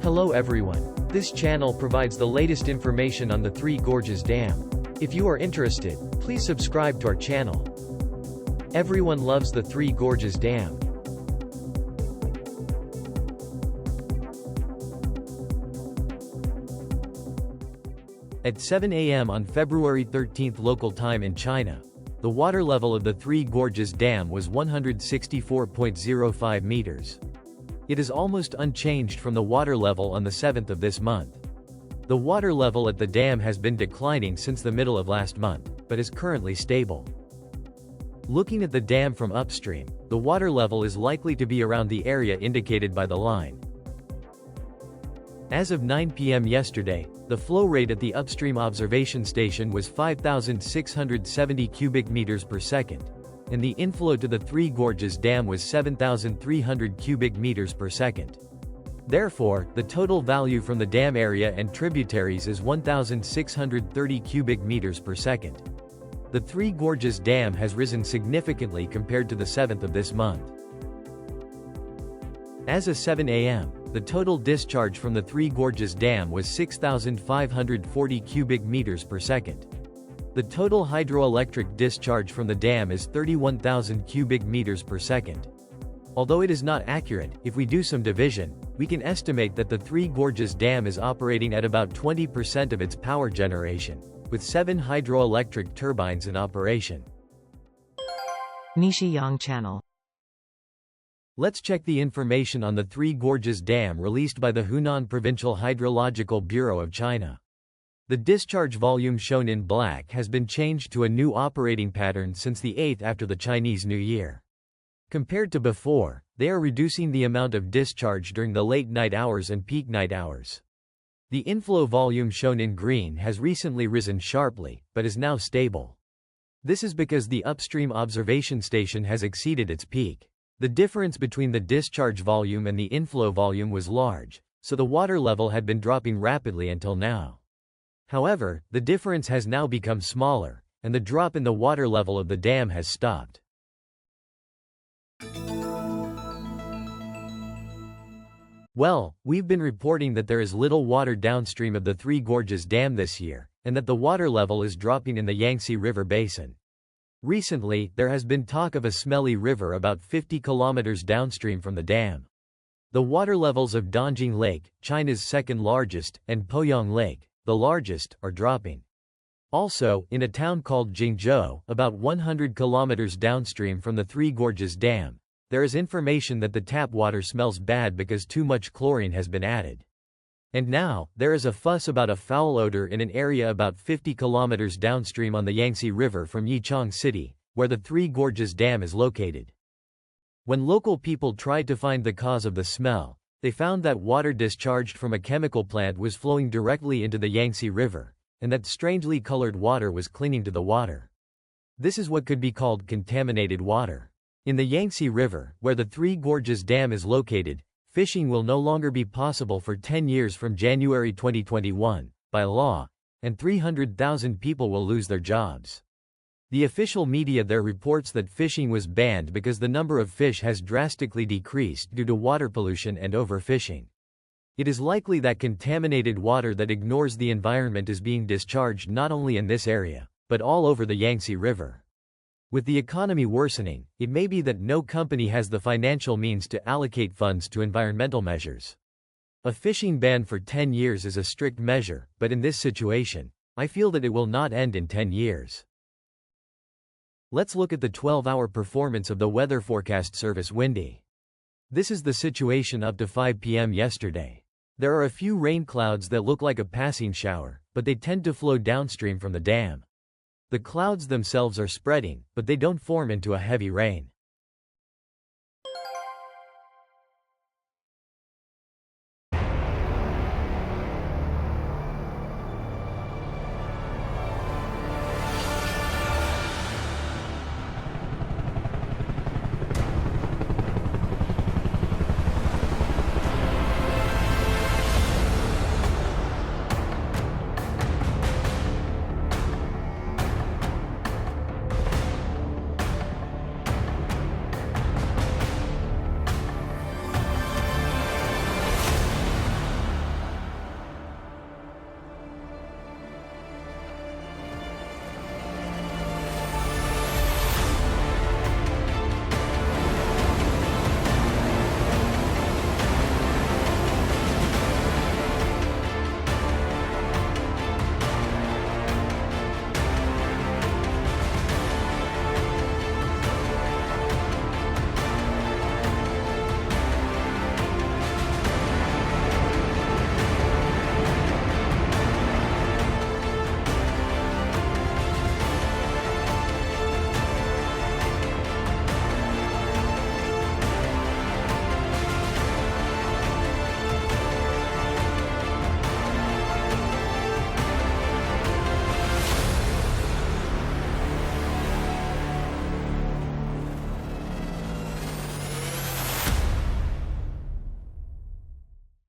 Hello everyone. This channel provides the latest information on the Three Gorges Dam. If you are interested, please subscribe to our channel. Everyone loves the Three Gorges Dam. At 7 a.m. on February 13 local time in China, the water level of the Three Gorges Dam was 164.05 meters. It is almost unchanged from the water level on the 7th of this month. The water level at the dam has been declining since the middle of last month, but is currently stable. Looking at the dam from upstream, the water level is likely to be around the area indicated by the line. As of 9 p.m. yesterday, the flow rate at the upstream observation station was 5,670 cubic meters per second, and the inflow to the Three Gorges Dam was 7,300 cubic meters per second. Therefore, the total value from the dam area and tributaries is 1,630 cubic meters per second. The Three Gorges Dam has risen significantly compared to the 7th of this month. As of 7 a.m., the total discharge from the Three Gorges Dam was 6,540 cubic meters per second. The total hydroelectric discharge from the dam is 31,000 cubic meters per second. Although it is not accurate, if we do some division, we can estimate that the Three Gorges Dam is operating at about 20% of its power generation, with 7 hydroelectric turbines in operation. NISHIYAN channel. Let's check the information on the Three Gorges Dam released by the Hunan Provincial Hydrological Bureau of China. The discharge volume shown in black has been changed to a new operating pattern since the 8th after the Chinese New Year. Compared to before, they are reducing the amount of discharge during the late night hours and peak night hours. The inflow volume shown in green has recently risen sharply, but is now stable. This is because the upstream observation station has exceeded its peak. The difference between the discharge volume and the inflow volume was large, so the water level had been dropping rapidly until now. However, the difference has now become smaller, and the drop in the water level of the dam has stopped. Well, we've been reporting that there is little water downstream of the Three Gorges Dam this year, and that the water level is dropping in the Yangtze River basin. Recently, there has been talk of a smelly river about 50 kilometers downstream from the dam. The water levels of Dongjing Lake, China's second largest, and Poyang Lake, the largest, are dropping. Also, in a town called Jingzhou, about 100 kilometers downstream from the Three Gorges Dam, there is information that the tap water smells bad because too much chlorine has been added. And now, there is a fuss about a foul odor in an area about 50 kilometers downstream on the Yangtze River from Yichang City, where the Three Gorges Dam is located. When local people tried to find the cause of the smell, they found that water discharged from a chemical plant was flowing directly into the Yangtze River, and that strangely colored water was clinging to the water. This is what could be called contaminated water. In the Yangtze River, where the Three Gorges Dam is located, fishing will no longer be possible for 10 years from January 2021, by law, and 300,000 people will lose their jobs. The official media there reports that fishing was banned because the number of fish has drastically decreased due to water pollution and overfishing. It is likely that contaminated water that ignores the environment is being discharged not only in this area, but all over the Yangtze River. With the economy worsening, it may be that no company has the financial means to allocate funds to environmental measures. A fishing ban for 10 years is a strict measure, but in this situation, I feel that it will not end in 10 years. Let's look at the 12-hour performance of the weather forecast service Windy. This is the situation up to 5 p.m. yesterday. There are a few rain clouds that look like a passing shower, but they tend to flow downstream from the dam. The clouds themselves are spreading, but they don't form into a heavy rain.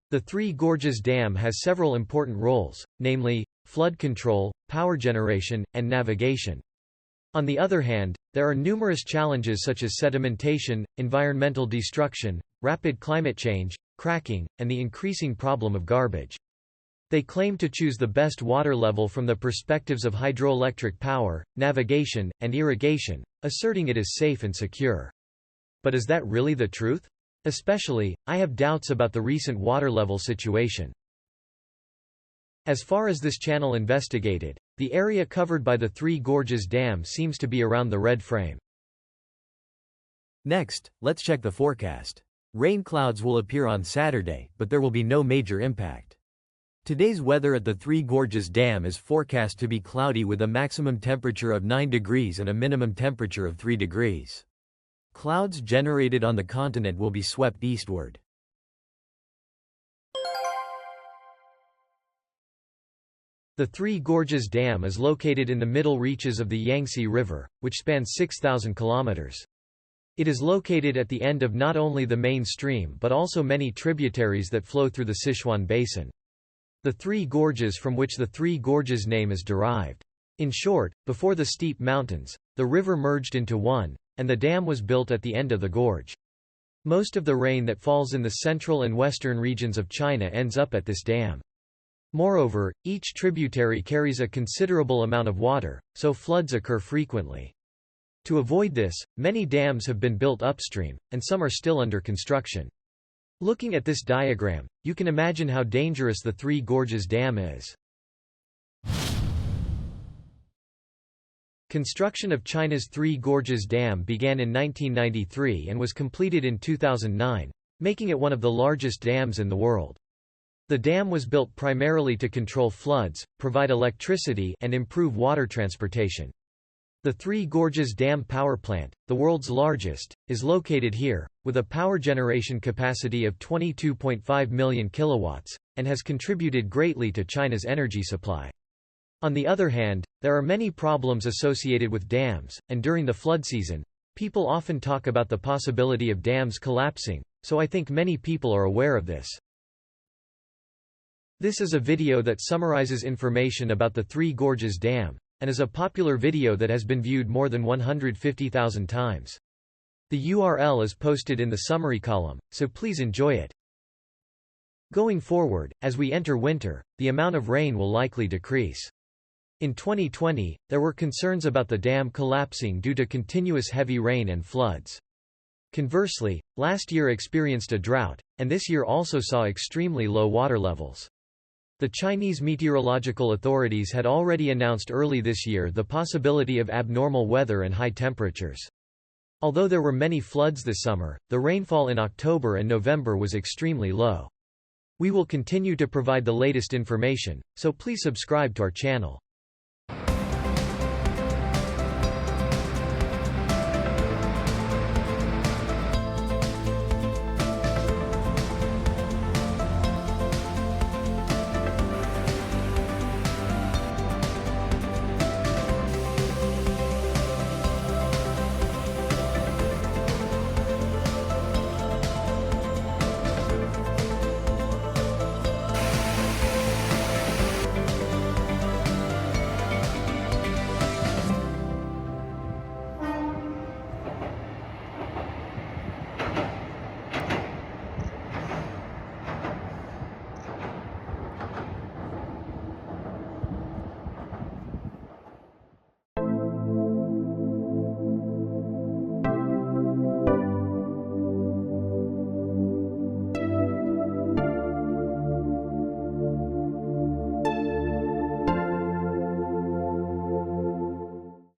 The Three Gorges Dam has several important roles, namely, flood control, power generation, and navigation. On the other hand, there are numerous challenges such as sedimentation, environmental destruction, rapid climate change, cracking, and the increasing problem of garbage. They claim to choose the best water level from the perspectives of hydroelectric power, navigation, and irrigation, asserting it is safe and secure. But is that really the truth? Especially, I have doubts about the recent water level situation. As far as this channel investigated, the area covered by the Three Gorges Dam seems to be around the red frame. Next, let's check the forecast. Rain clouds will appear on Saturday, but there will be no major impact. Today's weather at the Three Gorges Dam is forecast to be cloudy with a maximum temperature of 9 degrees and a minimum temperature of 3 degrees. Clouds generated on the continent will be swept eastward. The Three Gorges Dam is located in the middle reaches of the Yangtze River, which spans 6,000 kilometers. It is located at the end of not only the main stream but also many tributaries that flow through the Sichuan Basin. The Three Gorges from which the Three Gorges name is derived. In short, before the steep mountains, the river merged into one, and the dam was built at the end of the gorge. Most of the rain that falls in the central and western regions of China ends up at this dam. Moreover, each tributary carries a considerable amount of water, so floods occur frequently. To avoid this, many dams have been built upstream, and some are still under construction. Looking at this diagram, you can imagine how dangerous the Three Gorges Dam is. Construction of China's Three Gorges Dam began in 1993 and was completed in 2009, making it one of the largest dams in the world. The dam was built primarily to control floods, provide electricity, and improve water transportation. The Three Gorges Dam power plant, the world's largest, is located here, with a power generation capacity of 22.5 million kilowatts, and has contributed greatly to China's energy supply. On the other hand, there are many problems associated with dams, and during the flood season, people often talk about the possibility of dams collapsing, so I think many people are aware of this. This is a video that summarizes information about the Three Gorges Dam, and is a popular video that has been viewed more than 150,000 times. The URL is posted in the summary column, so please enjoy it. Going forward, as we enter winter, the amount of rain will likely decrease. In 2020, there were concerns about the dam collapsing due to continuous heavy rain and floods. Conversely, last year experienced a drought, and this year also saw extremely low water levels. The Chinese meteorological authorities had already announced early this year the possibility of abnormal weather and high temperatures. Although there were many floods this summer, the rainfall in October and November was extremely low. We will continue to provide the latest information, so please subscribe to our channel.